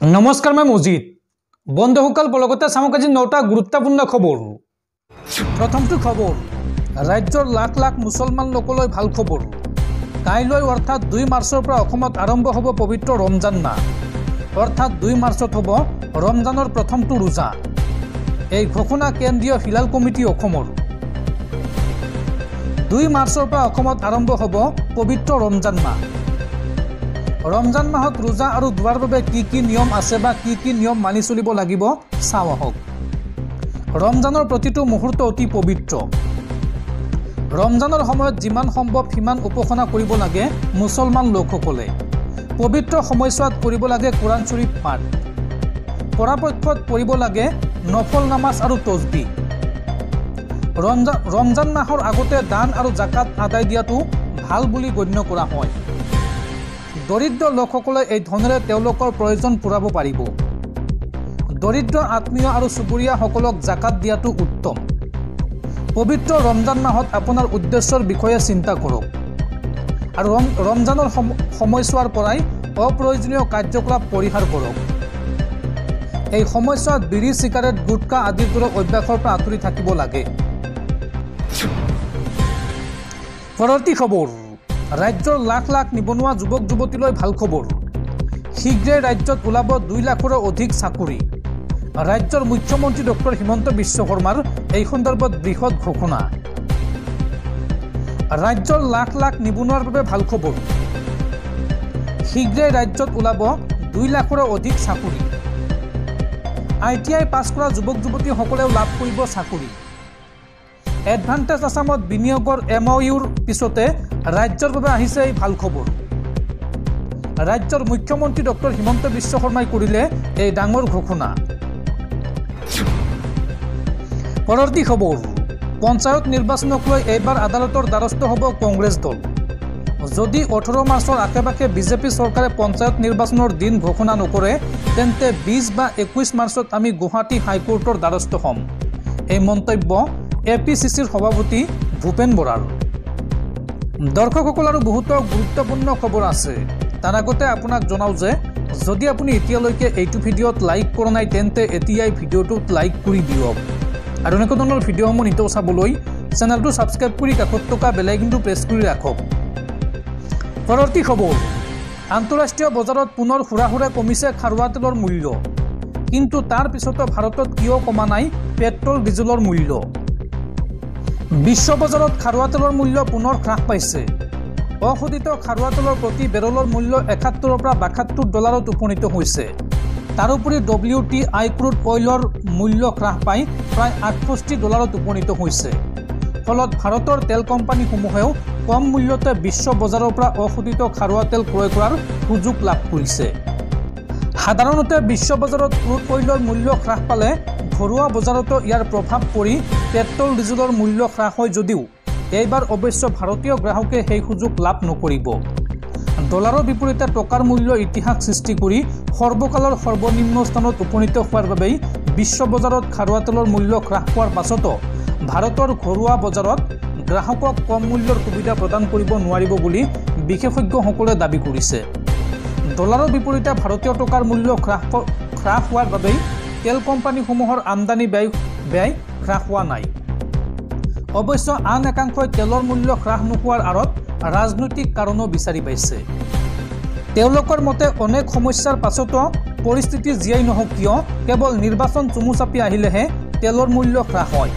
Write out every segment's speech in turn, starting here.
नमस्कार मैं मजिद बंधुসকল बलगते चामक आज 9টা गुरुत्वपूर्ण खबर। प्रथमটো खबर राज्यर लाख लाख मुसलमान लोकলৈ ভাল खबर। काइলৈ अर्थात 2 मार्चर পৰা অসমত आरम्भ হ'ব पवित्र रमजान माह। अर्थात 2 मार्चत হ'ব रमजाনৰ प्रथमটো रोजा। এই ঘোষণা কেন্দ্ৰীয় হিলাল কমিটি অসমৰ। 2 মাৰ্চৰ পৰা অসমত आरम्भ হ'ব पवित्र रमजान माह। रमजान माहत रोजा और दुआर बारे की नियम आछे बा की नियम मानि चलिब लागिब चाओ आहक। रमजानर प्रतिटो मुहूर्त अति पवित्र। रमजानर समयत जिमान सम्भव सिमान उपासना करिब लागे मुसलमान लोकসকলে। पवित्र समयছোৱাত करिब लागे कुरान शरीफ पाठ, परापक्षत पढ़िब लागे नफल नामाज और तस्बीह। रमजान माहर आगते दान और जाकात आदाय दियातो ভাল বুলি গণ্য কৰা হয়। दरिद्र लोकসকলে এই ধনেৰে তেওঁলোকৰ প্ৰয়োজন পূৰাব পাৰিব। दरिद्र आत्मीय और चुबुৰীয়াসকলক জাকাত দিয়াটো উত্তম। पवित्र रमजान माहत আপোনাৰ উদ্দেশ্যৰ বিষয়ে চিন্তা কৰক আৰু ৰমজানৰ সময়ছোৱাৰ পৰাই অপ্ৰয়োজনীয় কাৰ্যকলাপ পৰিহাৰ কৰক। এই সময়ছোৱাত বিড়ি চিগাৰেট গুটকা আদিৰ দৰে অভ্যাসৰ পৰা আঁতৰি থাকিব লাগে। পৰৱৰ্তী খবৰ राज्यर लाख लाख निबनुआ युवक युवतीলৈ ভাল खबर। शीघ्रे राज्यत ओलाब 2 लाखৰো অধিক চাকৰি। राज्यर मुख्यमंत्री डॉक्टर हिमंत बिश्व शर्मार এই সন্দৰ্ভত বৃহৎ ঘোষণা। राज्यर लाख लाख निबनुৱাৰ বাবে ভাল खबर। शीघ्रे राज्यत ओलाब 2 लाखৰো অধিক চাকৰি। ITI পাছ কৰা যুৱক যুৱতীসকলেও লাভ কৰিব চাকৰি। एडभान्टेज आसामत विनियोगर MOUर पिछते राज्यर बारे आहिছে এই ভাল खबर। राज्यर मुख्यमंत्री डॉक्टर हिमंत बिश्व शर्माई करिले এই ডাঙৰ ঘোষণা। পৰৱৰ্তী खबर पंचायत निर्वाचनक লৈ এইবাৰ আদালতৰ দ্বাৰস্থ হ'ব কংগ্ৰেছ দল। যদি 18 মাৰ্চৰ আশে-পাশে বিজেপি চৰকাৰে পঞ্চায়ত নিৰ্বাচনৰ দিন ঘোষণা নকৰে তেন্তে 20 বা 21 মাৰ্চত আমি গুৱাহাটী হাইকোৰ্টৰ দ্বাৰস্থ হ'ম। এই মন্তব্য APCCৰ সভাপতি ভূপেন বৰাৰ। দৰ্শকসকল আৰু বহুত গুৰুত্বপূৰ্ণ খবৰ আছে। তাৰ আগতে আপোনাক জনাও যে যদি আপুনি এতিয়ালৈকে এইটো ভিডিঅ'ত লাইক কৰা নাই তেন্তে এতিয়াই ভিডিঅ'টোত লাইক কৰি দিয়ক আৰু এনেকুৱা ধৰণৰ ভিডিঅ'সমূহ নিতৌ চাবলৈ চেনেলটো ছাবস্ক্ৰাইব কৰি কাষত থকা বেল আইকনটো প্ৰেছ কৰি ৰাখক। পৰৱৰ্তী খবৰ আন্তঃৰাষ্ট্ৰীয় বজাৰত পুনৰ হুৰা কমিছে খাৰুৱা তেলৰ মূল্য, কিন্তু তাৰ পিছতো ভাৰতত কিয় কমা নাই পেট্ৰল ডিজেলৰ মূল্য। বিশ্ব বজাৰত খাৰুৱা তেলৰ মূল্য পুনৰ হ্ৰাস পাইছে। অশোধিত খাৰুৱা তেলৰ প্ৰতি বেৰলৰ মূল্য 71 পৰা $72 উপনীত হৈছে। তাৰোপৰি WTI ক্ৰুড অইলৰ মূল্য হ্ৰাস পাই প্ৰায় $68 উপনীত হৈছে। ফলত ভাৰতৰ তেল কোম্পানীসমূহেও কম মূল্যতে বিশ্ব বজাৰৰ পৰা অশোধিত খাৰুৱা তেল ক্ৰয় কৰাৰ সুযোগ লাভ কৰিছে। সাধাৰণতে বিশ্ব বজাৰত ক্ৰুড অইলৰ মূল্য হ্ৰাস পালে ঘৰুৱা বজাৰতো ইয়াৰ প্ৰভাৱ পৰি পেট্ৰল ডিজেলৰ মূল্য হ্ৰাস হয় যদিও এইবাৰ অৱশ্য ভাৰতীয় গ্ৰাহকে সেই সুযোগ লাভ নকৰিব। ডলাৰৰ বিপৰীতে টকাৰ মূল্য ইতিহাস সৃষ্টি কৰি সৰ্বকালৰ সৰ্বনিম্ন স্থানত উপনীত হোৱাৰ বাবেই বিশ্ব বজাৰত খাৰুৱা তেলৰ মূল্য হ্ৰাস পোৱাৰ পাছতো ভাৰতৰ ঘৰুৱা বজাৰত গ্ৰাহকক কম মূল্যৰ সুবিধা প্ৰদান কৰিব নোৱাৰিব বুলি বিশেষজ্ঞসকলে দাবী কৰিছে। ডলাৰৰ বিপৰীতে ভাৰতীয় টকাৰ মূল্য হ্ৰাস হোৱাৰ বাবেই তেল কোম্পানীসমূহৰ আমদানি ব্যয় হ্ৰাস হোৱা নাই। অৱশ্য আন একাংশই তেলৰ মূল্য হ্ৰাস নোহোৱাৰ আঁৰত ৰাজনৈতিক কাৰণো বিচাৰি পাইছে। তেওঁলোকৰ মতে অনেক সমস্যাৰ পাছতো পৰিস্থিতি জীয়াই নহওক কিয় কেৱল নিৰ্বাচন চমু চাপি আহিলেহে তেলৰ মূল্য হ্ৰাস হয়।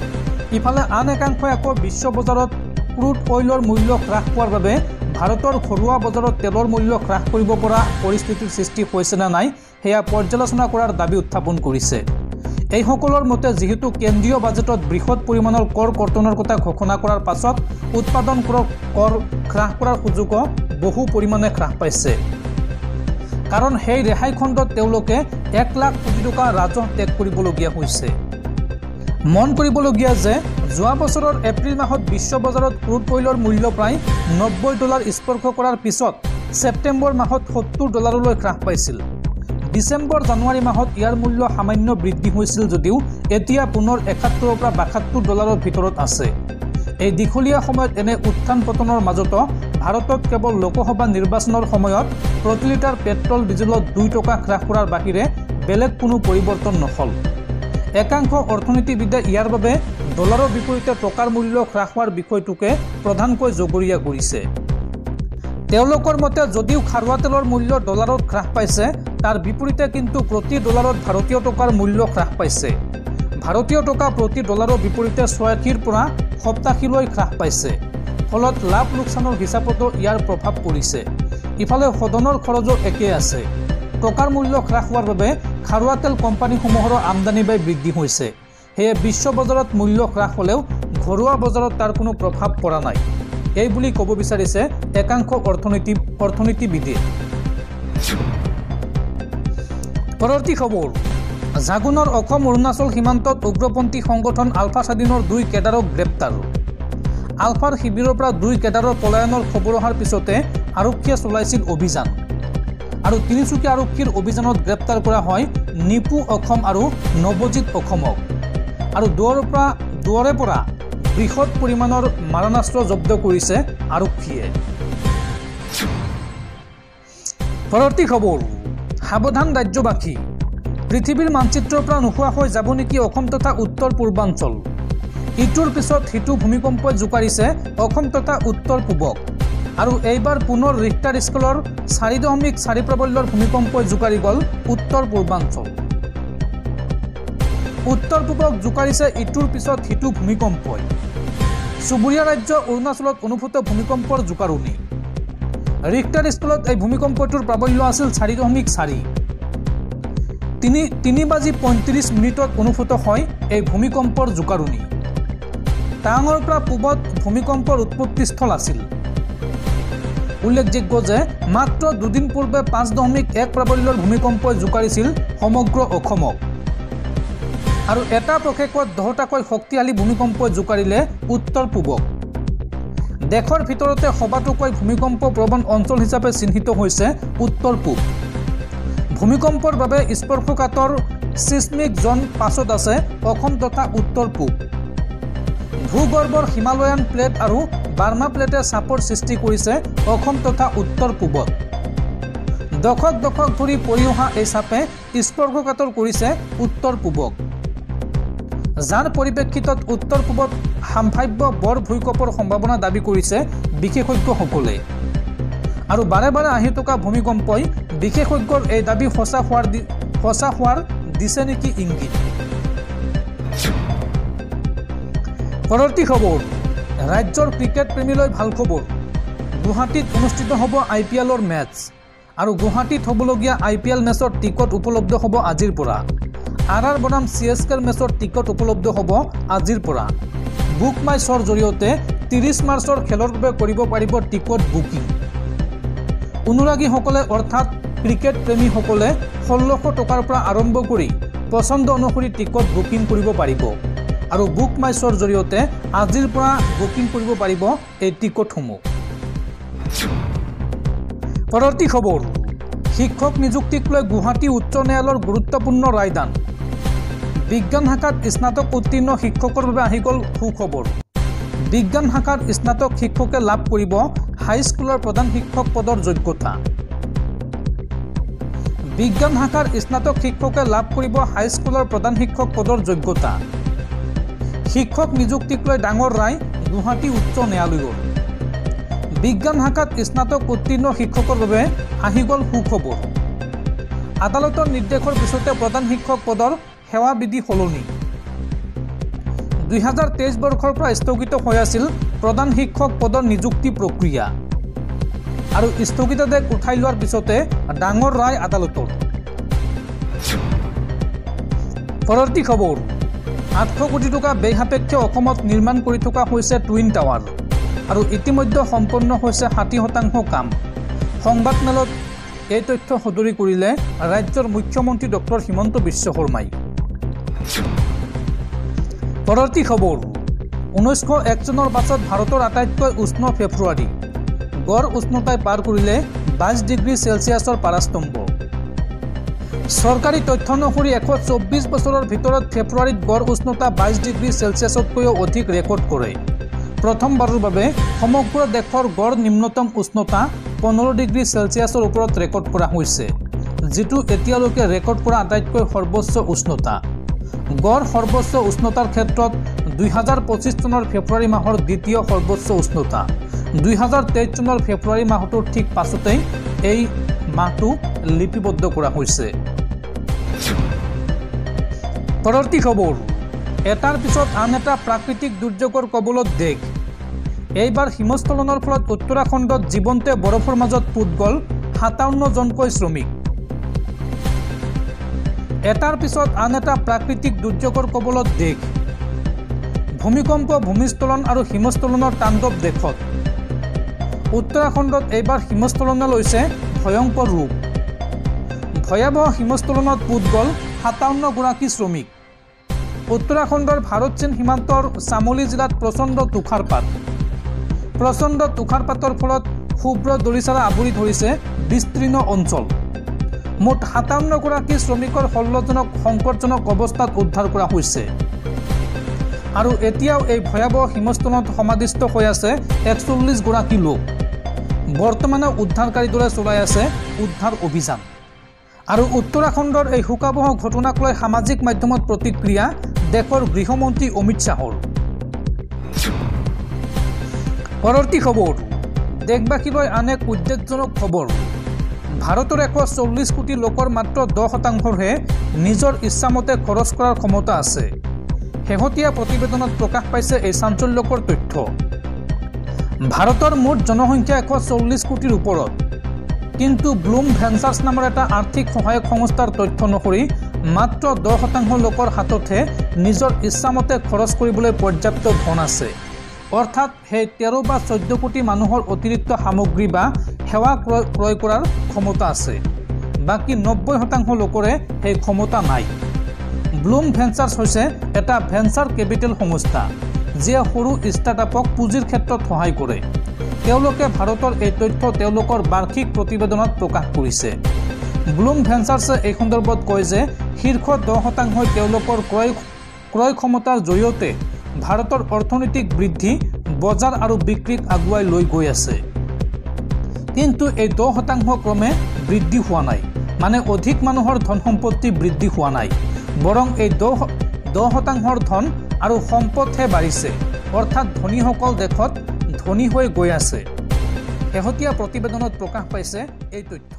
ইফালে আন একাংশই আকৌ বিশ্ব বজাৰত ক্ৰুড অইলৰ মূল্য হ্ৰাস পোৱাৰ বাবে ভাৰতৰ ঘৰুৱা বজাৰত তেলৰ মূল্য হ্ৰাস কৰিব পৰা পৰিস্থিতিৰ সৃষ্টি হৈছে নে নাই সেয়া পৰ্যালোচনা কৰাৰ দাবী উত্থাপন কৰিছে। এইসকলৰ মতে যিহেতু কেন্দ্ৰীয় বাজেটত বৃহৎ পৰিমাণৰ কৰ কৰ্তনৰ কথা ঘোষণা কৰাৰ পাছত উৎপাদন কৰ হ্ৰাস কৰাৰ সুযোগো বহু পৰিমাণে হ্ৰাস পাইছে। কাৰণ সেই ৰেহাই খণ্ডত তেওঁলোকে 1 লাখ কোটি টকা ৰাজহ ত্যাগ কৰিবলগীয়া হৈছে। মন কৰিবলগীয়া যে যোৱা বছৰৰ এপ্ৰিল মাহত বিশ্ব বজাৰত ক্ৰুড অইলৰ মূল্য প্ৰায় $90 স্পৰ্শ কৰাৰ পিছত ছেপ্টেম্বৰ মাহত $70 হ্ৰাস পাইছিল। ডিচেম্বৰ জানুৱাৰী মাহত ইয়াৰ মূল্য সামান্য বৃদ্ধি হৈছিল যদিও এতিয়া পুনৰ 71 পৰা $72 ভিতৰত আছে। এই দীঘলীয়া সময়ত এনে উত্থান পতনৰ মাজতো ভাৰতত কেৱল লোকসভা নিৰ্বাচনৰ সময়ত প্ৰতি লিটাৰ পেট্ৰল ডিজেলত 2 টকা হ্ৰাস কৰাৰ বাহিৰে বেলেগ কোনো পৰিৱৰ্তন নহল। একাংশ অৰ্থনীতিবিদে ইয়াৰ বাবে ডলাৰৰ বিপৰীতে টকাৰ মূল্য হ্ৰাস হোৱাৰ বিষয়টোকে প্ৰধানকৈ জগৰীয়া কৰিছে। তেওঁলোকৰ মতে যদিও খাৰুৱা তেলৰ মূল্য ডলাৰত হ্ৰাস পাইছে, তাৰ বিপৰীতে কিন্তু প্ৰতি ডলাৰত ভাৰতীয় টকাৰ মূল্য হ্ৰাস পাইছে। ভাৰতীয় টকা প্ৰতি ডলাৰৰ বিপৰীতে 86ৰ পৰা 87লৈ হ্ৰাস পাইছে। ফলত লাভ লোকচানৰ হিচাপতো ইয়াৰ প্ৰভাৱ পৰিছে। ইফালে সদনৰ খৰচো একে আছে। টকাৰ মূল্য হ্ৰাস হোৱাৰ বাবে খাৰুৱা তেল কোম্পানীসমূহৰ আমদানি ব্যয় বৃদ্ধি হৈছে। সেয়ে বিশ্ব বজাৰত মূল্য হ্ৰাস হ'লেও ঘৰুৱা বজাৰত তাৰ কোনো প্ৰভাৱ পৰা নাই, এই বুলি ক'ব বিচাৰিছে একাংশ অৰ্থনীতিবিদে। পৰৱৰ্তী খবৰ, জাগুনৰ অসম অৰুণাচল সীমান্তত উগ্ৰপন্থী সংগঠন আলফা স্বাধীনৰ 2 কেডাৰক গ্ৰেপ্তাৰ। আলফাৰ শিবিৰৰ পৰা 2 কেডাৰৰ পলায়নৰ খবৰ অহাৰ পিছতে আৰক্ষীয়ে চলাইছিল অভিযান। আৰু তিনিচুকীয়া আৰক্ষীৰ অভিযানত গ্ৰেপ্তাৰ কৰা হয় নিপু অসম আৰু নৱজিৎ অসমক। আৰু দুৱৰে পৰা বৃহৎ পৰিমাণৰ মাৰণাস্ত্ৰ জব্দ কৰিছে আৰক্ষীয়ে। পৰৱৰ্তী খবৰ, সাৱধান ৰাজ্যবাসী, পৃথিৱীৰ মানচিত্ৰৰ পৰা নোহোৱা হৈ যাব নেকি অসম তথা উত্তৰ পূৰ্বাঞ্চল। ইটোৰ পিছত সিটো ভূমিকম্পই জোকাৰিছে অসম তথা উত্তৰ পূবক। আৰু এইবাৰ পুনৰ ৰিক্টাৰ স্কেলৰ 4.4 প্ৰাবল্যৰ ভূমিকম্পই জোকাৰি গ'ল উত্তৰ পূৰ্বাঞ্চল। উত্তৰ পূবক জোকাৰিছে ইটোৰ পিছত সিটো ভূমিকম্পই। চুবুৰীয়া ৰাজ্য অৰুণাচলত অনুভূত ভূমিকম্পৰ জোকাৰণি। ৰিক্টাৰ স্কেলত এই ভূমিকম্পটোৰ প্ৰাবল্য আছিল 4.4। 3:35 অনুভূত হয় এই ভূমিকম্পৰ জোকাৰণি। টাৱাঙৰ পৰা পূবত ভূমিকম্পৰ উৎপত্তিস্থল আছিল। উল্লেখযোগ্য যে মাত্ৰ 2 দিন পূৰ্বে 5.1 প্ৰাবল্যৰ ভূমিকম্পই জোকাৰিছিল সমগ্ৰ অসমক। আৰু এটা পষেকত 10টাকৈ শক্তিশালী ভূমিকম্পই জোকাৰিলে উত্তৰ পূবক। দেশৰ ভিতৰতে সবাতোকৈ ভূমিকম্প প্ৰৱণ অঞ্চল হিচাপে চিহ্নিত হৈছে উত্তৰ পূব। ভূমিকম্পৰ বাবে স্পৰ্শকাতৰ ছিস্মিক জ'ন 5ত আছে অসম তথা উত্তৰ পূব। ভূগৰ্ভৰ হিমালয়ান প্লেট আৰু বাৰ্মা প্লেটে চাপৰ সৃষ্টি কৰিছে অসম তথা উত্তৰ পূবত। দশক ধৰি পৰি অহা এই চাপে স্পৰ্শকাতৰ কৰিছে উত্তৰ পূবক, যাৰ পৰিপ্ৰেক্ষিতত উত্তৰ পূবত সম্ভাৱ্য বৰ ভূঁইকঁপৰ সম্ভাৱনা দাবী কৰিছে বিশেষজ্ঞসকলে। আৰু বাৰে বাৰে আহি থকা ভূমিকম্পই বিশেষজ্ঞৰ এই দাবী সঁচা হোৱাৰ দিছে নেকি ইংগিত। পৰৱৰ্তী খবৰ, ৰাজ্যৰ ক্ৰিকেট প্ৰেমীলৈ ভাল খবৰ। গুৱাহাটীত অনুষ্ঠিত হ'ব IPLৰ মেচ। আৰু গুৱাহাটীত হ'বলগীয়া IPL মেচৰ টিকট উপলব্ধ হ'ব আজিৰ পৰা। RR বনাম CSKৰ মেচৰ টিকট উপলব্ধ হ'ব আজিৰ পৰা। বুক মাই শ্ব'ৰ জৰিয়তে 30 মাৰ্চৰ খেলৰ বাবে কৰিব পাৰিব টিকট বুকিং। অনুৰাগীসকলে অৰ্থাৎ ক্ৰিকেট প্ৰেমীসকলে 1600 টকাৰ পৰা আৰম্ভ কৰি পচন্দ অনুসৰি টিকট বুকিং কৰিব পাৰিব। আৰু বুক মাই শ্ব'ৰ জৰিয়তে আজিৰ পৰা বুকিং কৰিব পাৰিব এই টিকটসমূহ। পৰৱৰ্তী খবৰ, শিক্ষক নিযুক্তিক লৈ গুৱাহাটী উচ্চ ন্যায়ালয়ৰ গুৰুত্বপূৰ্ণ ৰায়দান। বিজ্ঞান শাখাত স্নাতক উত্তীৰ্ণ শিক্ষকৰ বাবে আহি গ'ল সুখবৰ। বিজ্ঞান শাখাৰ স্নাতক শিক্ষকে লাভ কৰিব হাইস্কুলৰ প্ৰধান শিক্ষক পদৰ যোগ্যতা। বিজ্ঞান শাখাৰ স্নাতক শিক্ষকে লাভ কৰিব হাইস্কুলৰ প্ৰধান শিক্ষক পদৰ যোগ্যতা। শিক্ষক নিযুক্তিক লৈ ডাঙৰ ৰায় গুৱাহাটী উচ্চ ন্যায়ালয়ৰ। বিজ্ঞান শাখাত স্নাতক উত্তীৰ্ণ শিক্ষকৰ বাবে আহি গ'ল সুখবৰ। আদালতৰ নিৰ্দেশৰ পিছতে প্ৰধান শিক্ষক পদৰ সেৱা বিধি সলনি। 2023 বৰ্ষৰ পৰা স্থগিত হৈ আছিল প্ৰধান শিক্ষক পদৰ নিযুক্তি প্ৰক্ৰিয়া। আৰু স্থগিতাদেশ উঠাই লোৱাৰ পিছতে ডাঙৰ ৰায় আদালতৰ। পৰৱৰ্তী খবৰ, 800 কোটি টকা ব্যয় সাপেক্ষে অসমত নিৰ্মাণ কৰি থকা হৈছে টুইন টাৱাৰ। আৰু ইতিমধ্যে সম্পন্ন হৈছে 60% কাম। সংবাদমেলত এই তথ্য সদৰি কৰিলে ৰাজ্যৰ মুখ্যমন্ত্ৰী ডক্টৰ হিমন্ত বিশ্ব শৰ্মাই। পৰৱৰ্তী খবৰ, 1901 চনৰ পাছত ভাৰতৰ আটাইতকৈ উষ্ণ ফেব্ৰুৱাৰী। গড় উষ্ণতাই পাৰ কৰিলে 22 ডিগ্ৰী চেলছিয়াছৰ পাৰাস্তম্ভ। চৰকাৰী তথ্য অনুসৰি 124 বছৰৰ ভিতৰত ফেব্ৰুৱাৰীত গড় উষ্ণতা 22 ডিগ্ৰী চেলছিয়াছতকৈও অধিক ৰেকৰ্ড কৰে। প্ৰথমবাৰৰ বাবে সমগ্ৰ দেশৰ গড় নিম্নতম উষ্ণতা 15 ডিগ্ৰী সেলসিয়াছৰ ওপৰত ৰেকৰ্ড কৰা হৈছে, যেটো এতিয়ালৈকে ৰেকৰ্ড কৰা আটাইতকৈ সৰ্বোচ্চ উষ্ণতা। গড় সৰ্বোচ্চ উষ্ণতাৰ ক্ষেত্ৰত 2025 চনৰ ফেব্ৰুৱাৰী মাহৰ দ্বিতীয় সৰ্বোচ্চ উষ্ণতা। 2023 চনৰ ফেব্ৰুৱাৰী মাহটোৰ ঠিক পাছতেই এই মাহটো লিপিবদ্ধ কৰা হৈছে। পৰৱৰ্তী খবৰ, এটাৰ পিছত আন এটা প্ৰাকৃতিক দুৰ্যোগৰ কবলত দেশ। এইবাৰ হিমস্খলনৰ ফলত উত্তৰাখণ্ডত জীৱন্তে বৰফৰ মাজত পুত গ'ল 57 জনকৈ শ্ৰমিক। এটাৰ পিছত আন এটা প্ৰাকৃতিক দুৰ্যোগৰ কবলত দেশ। ভূমিকম্প, ভূমিস্খলন আৰু হিমস্খলনৰ তাণ্ডৱ দেশত। উত্তৰাখণ্ডত এইবাৰ হিমস্খলনে লৈছে ভয়ংকৰ ৰূপ। ভয়াৱহ হিমস্খলনত পুত গ'ল 57 গৰাকী শ্ৰমিক। উত্তৰাখণ্ডৰ ভাৰত চীন সীমান্তৰ চামোলি জিলাত প্ৰচণ্ড তুষাৰপাত। প্ৰচণ্ড তুষাৰপাতৰ ফলত শুভ্ৰ দৰিচাৰা আৱৰি ধৰিছে বিস্তীৰ্ণ অঞ্চল। মুঠ 57 গৰাকী শ্ৰমিকৰ হল্লজনক সংকটজনক অৱস্থাত উদ্ধাৰ কৰা হৈছে। আৰু এতিয়াও এই ভয়াৱহ হিমস্খলনত সমাধিস্থ হৈ আছে 41 গৰাকী লোক। বৰ্তমানে উদ্ধাৰকাৰী দলে চলাই আছে উদ্ধাৰ অভিযান। আৰু উত্তৰাখণ্ডৰ এই শোকাবহ ঘটনাক লৈ সামাজিক মাধ্যমত প্ৰতিক্ৰিয়া দেশৰ গৃহমন্ত্ৰী অমিত শাহৰ। পৰৱৰ্তী খবৰ, দেশবাসীলৈ আন এক উদ্বেগজনক খবৰ। ভাৰতৰ 140 কোটি লোকৰ মাত্ৰ 10%হে নিজৰ ইচ্ছামতে খৰচ কৰাৰ ক্ষমতা আছে। শেহতীয়া প্ৰতিবেদনত প্ৰকাশ পাইছে এই চাঞ্চল্যকৰ তথ্য। ভাৰতৰ মুঠ জনসংখ্যা 140 কোটিৰ ওপৰত, কিন্তু ব্লুম ভেঞ্চাৰ্ছ নামৰ এটা আৰ্থিক সহায়ক সংস্থাৰ তথ্য অনুসৰি মাত্ৰ 10% লোকৰ হাততহে নিজৰ ইচ্ছামতে খৰচ কৰিবলৈ পৰ্যাপ্ত ধন আছে। অৰ্থাৎ সেই 13 বা 14 কোটি মানুহৰ অতিৰিক্ত সামগ্ৰী বা সেৱা ক্ৰয় কৰাৰ ক্ষমতা আছে। বাকী 90% লোকৰে সেই ক্ষমতা নাই। ব্লুম ভেঞ্চাৰ্ছ হৈছে এটা ভেঞ্চাৰ কেপিটেল সংস্থা, যিয়ে সৰু ষ্টাৰ্টআপক পুঁজিৰ ক্ষেত্ৰত সহায় কৰে। তেওঁলোকে ভাৰতৰ এই তথ্য তেওঁলোকৰ বাৰ্ষিক প্ৰতিবেদনত প্ৰকাশ কৰিছে। ব্লুম ভেঞ্চাৰ্ছে এই সন্দৰ্ভত কয় যে শীৰ্ষ 10%ই তেওঁলোকৰ ক্ৰয় ক্ষমতাৰ জৰিয়তে ভাৰতৰ অৰ্থনৈতিক বৃদ্ধি, বজাৰ আৰু বিক্ৰীক আগুৱাই লৈ গৈ আছে। কিন্তু এই 10% ক্ৰমে বৃদ্ধি হোৱা নাই, মানে অধিক মানুহৰ ধন সম্পত্তি বৃদ্ধি হোৱা নাই, বৰং এই 10%ৰ ধন আৰু সম্পদহে বাঢ়িছে। অৰ্থাৎ ধনীসকল দেশত ধনী হৈ গৈ আছে। শেহতীয়া প্ৰতিবেদনত প্ৰকাশ পাইছে এই তথ্য।